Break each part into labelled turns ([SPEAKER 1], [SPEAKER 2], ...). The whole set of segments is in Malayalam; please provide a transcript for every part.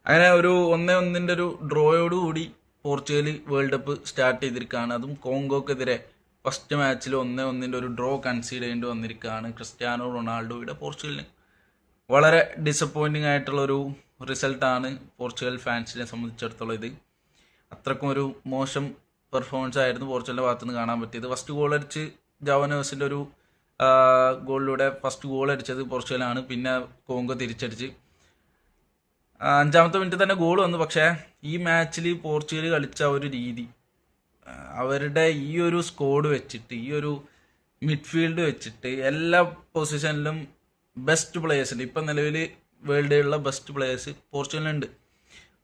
[SPEAKER 1] അങ്ങനെ ഒരു 1-1 ഒരു ഡ്രോയോടുകൂടി പോർച്ചുഗൽ വേൾഡ് കപ്പ് സ്റ്റാർട്ട് ചെയ്തിരിക്കുകയാണ്. അതും കോങ്കോക്കെതിരെ ഫസ്റ്റ് മാച്ചിൽ 1-1 ഒരു ഡ്രോ കൺസീഡ് ചെയ്യേണ്ടി വന്നിരിക്കുകയാണ് ക്രിസ്ത്യാനോ റൊണാൾഡോയുടെ പോർച്ചുഗലിന്. വളരെ ഡിസപ്പോയിൻറ്റിംഗ് ആയിട്ടുള്ളൊരു റിസൾട്ടാണ് പോർച്ചുഗൽ ഫാൻസിനെ സംബന്ധിച്ചിടത്തോളം. ഇത് അത്രക്കും ഒരു മോശം പെർഫോമൻസ് ആയിരുന്നു പോർച്ചുഗലിൻ്റെ ഭാഗത്തുനിന്ന് കാണാൻ പറ്റിയത്. ഫസ്റ്റ് ഗോൾ അടിച്ച് ജാവനേഴ്സിൻ്റെ ഒരു ഗോളിലൂടെ ഫസ്റ്റ് ഗോൾ അടിച്ചത് പോർച്ചുഗലാണ്. പിന്നെ കോങ്കോ തിരിച്ചടിച്ച് 5-ാമത്തെ മിനിറ്റ് തന്നെ ഗോൾ വന്നു. പക്ഷേ ഈ മാച്ചിൽ പോർച്ചുഗൽ കളിച്ച ഒരു രീതി, അവരുടെ ഈ ഒരു സ്ക്വാഡ് വെച്ചിട്ട്, ഈ ഒരു മിഡ്ഫീൽഡ് വെച്ചിട്ട് എല്ലാ പൊസിഷനിലും ബെസ്റ്റ് പ്ലേയേഴ്സുണ്ട്. ഇപ്പം നിലവിൽ വേൾഡിലുള്ള ബെസ്റ്റ് പ്ലേയേഴ്സ് പോർച്ചുഗലിനുണ്ട്.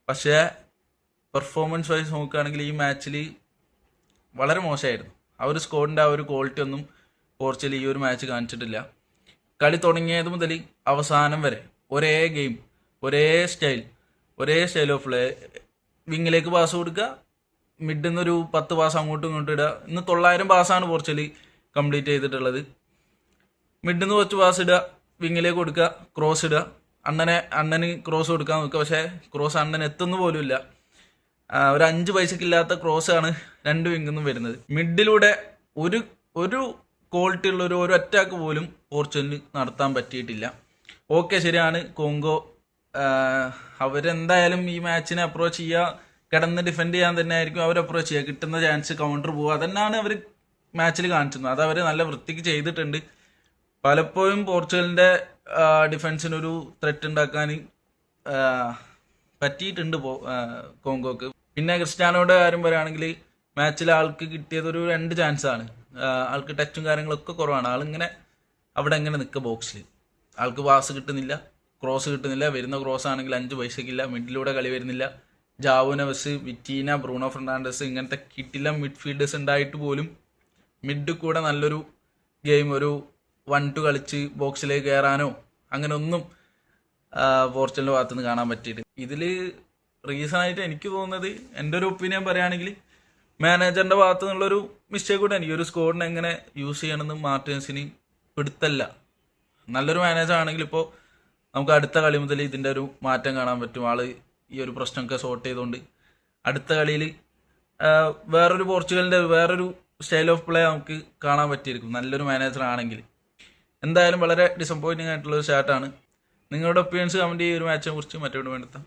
[SPEAKER 1] പക്ഷേ പെർഫോമൻസ് വൈസ് നോക്കുകയാണെങ്കിൽ ഈ മാച്ചിൽ വളരെ മോശമായിരുന്നു. ആ ഒരു സ്ക്വാഡിൻ്റെ ആ ഒരു ക്വാളിറ്റി ഒന്നും പോർച്ചുഗൽ ഈ ഒരു മാച്ച് കാണിച്ചിട്ടില്ല. കളി തുടങ്ങിയത് മുതൽ അവസാനം വരെ ഒരേ ഗെയിം, ഒരേ സ്റ്റൈൽ ഓഫ് പ്ലേ. വിങ്ങിലേക്ക് പാസ് കൊടുക്കുക, മിഡിൽ നിന്നൊരു 10 പാസ് അങ്ങോട്ടും ഇങ്ങോട്ടും ഇടുക. ഇന്ന് 900 പാസ്സാണ് പോർച്ചുഗൽ കംപ്ലീറ്റ് ചെയ്തിട്ടുള്ളത്. മിഡിൽ നിന്ന് കുറച്ച് പാസ് ഇടുക, വിങ്ങിലേക്ക് കൊടുക്കുക, ക്രോസ് ഇടുക, അണ്ണന് ക്രോസ് കൊടുക്കാൻ നോക്കുക. പക്ഷേ ക്രോസ് അണ്ണൻ എത്തുന്ന പോലും ഇല്ല. ഒരു 5 പൈസക്കില്ലാത്ത ക്രോസാണ് രണ്ട് വിങ്ങിൽ നിന്നും വരുന്നത്. മിഡിലൂടെ ഒരു ക്വാളിറ്റി ഉള്ള ഒരു അറ്റാക്ക് പോലും പോർച്ചുഗലിന് നടത്താൻ പറ്റിയിട്ടില്ല. ഓക്കെ, ശരിയാണ്, കോങ്കോ അവരെന്തായാലും ഈ മാച്ചിനെ അപ്രോച്ച് ചെയ്യുക, കിടന്ന് ഡിഫെൻഡ് ചെയ്യാൻ തന്നെ ആയിരിക്കും അവർ അപ്രോച്ച് ചെയ്യുക. കിട്ടുന്ന ചാൻസ് കൗണ്ടർ പോവുക, അതന്നെയാണ് അവർ മാച്ചിൽ കാണിച്ചിരുന്നത്. അത് അവർ നല്ല വൃത്തിക്ക് ചെയ്തിട്ടുണ്ട്. പലപ്പോഴും പോർച്ചുഗലിൻ്റെ ഡിഫൻസിനൊരു ത്രെറ്റ് ഉണ്ടാക്കാൻ പറ്റിയിട്ടുണ്ട് കോങ്കോക്ക്. പിന്നെ ക്രിസ്ത്യാനോയുടെ കാര്യം പറയുകയാണെങ്കിൽ മാച്ചിൽ ആൾക്ക് കിട്ടിയത് ഒരു 2 ചാൻസാണ്. ആൾക്ക് ടച്ചും കാര്യങ്ങളൊക്കെ കുറവാണ്. ആളിങ്ങനെ അവിടെ എങ്ങനെ നിൽക്കുക ബോക്സിൽ, ആൾക്ക് പാസ് കിട്ടുന്നില്ല, ക്രോസ് കിട്ടുന്നില്ല. വരുന്ന ക്രോസ് ആണെങ്കിൽ 5 പൈസക്കില്ല. മിഡിലൂടെ കളി വരുന്നില്ല. ജാവനേഴ്സ്, വിറ്റീന, ബ്രൂണോ ഫെർണാണ്ടസ് ഇങ്ങനത്തെ കിട്ടില്ല മിഡ്ഫീൽഡേഴ്സ് ഉണ്ടായിട്ട് പോലും മിഡിൽ കൂടെ നല്ലൊരു ഗെയിം, ഒരു 1-2 കളിച്ച് ബോക്സിലേക്ക് കയറാനോ അങ്ങനെ ഒന്നും പോർച്ചുഗലിൻ്റെ ഭാഗത്തുനിന്ന് കാണാൻ പറ്റിയിട്ട്. ഇതിൽ റീസണായിട്ട് എനിക്ക് തോന്നുന്നത്, എൻ്റെ ഒരു ഒപ്പീനിയൻ പറയുകയാണെങ്കിൽ മാനേജറിൻ്റെ ഭാഗത്തു നിന്നുള്ളൊരു മിസ്റ്റേക്ക് കൂടെയാണ്. ഈ ഒരു സ്ക്വാഡിനെ എങ്ങനെ യൂസ് ചെയ്യണമെന്ന് മാർട്ടിനസിന് പിടുത്തല്ല. നല്ലൊരു മാനേജർ ആണെങ്കിൽ ഇപ്പോൾ നമുക്ക് അടുത്ത കളി മുതൽ ഇതിൻ്റെ ഒരു മാറ്റം കാണാൻ പറ്റും. ആള് ഈ ഒരു പ്രശ്നമൊക്കെ സോർട്ട് ചെയ്തുകൊണ്ട് അടുത്ത കളിയിൽ വേറൊരു പോർച്ചുഗലിൻ്റെ വേറൊരു സ്റ്റൈൽ ഓഫ് പ്ലേ നമുക്ക് കാണാൻ പറ്റിയിരിക്കും നല്ലൊരു മാനേജർ ആണെങ്കിൽ. എന്തായാലും വളരെ ഡിസപ്പോയിൻറ്റിംഗ് ആയിട്ടുള്ളൊരു സ്റ്റാർട്ടാണ്. നിങ്ങളുടെ ഒപ്പീനിയൻസ് കമൻറ്റ് ഈ ഒരു മാച്ചിനെ കുറിച്ച് മറ്റൊരു വേണ്ടെത്താം.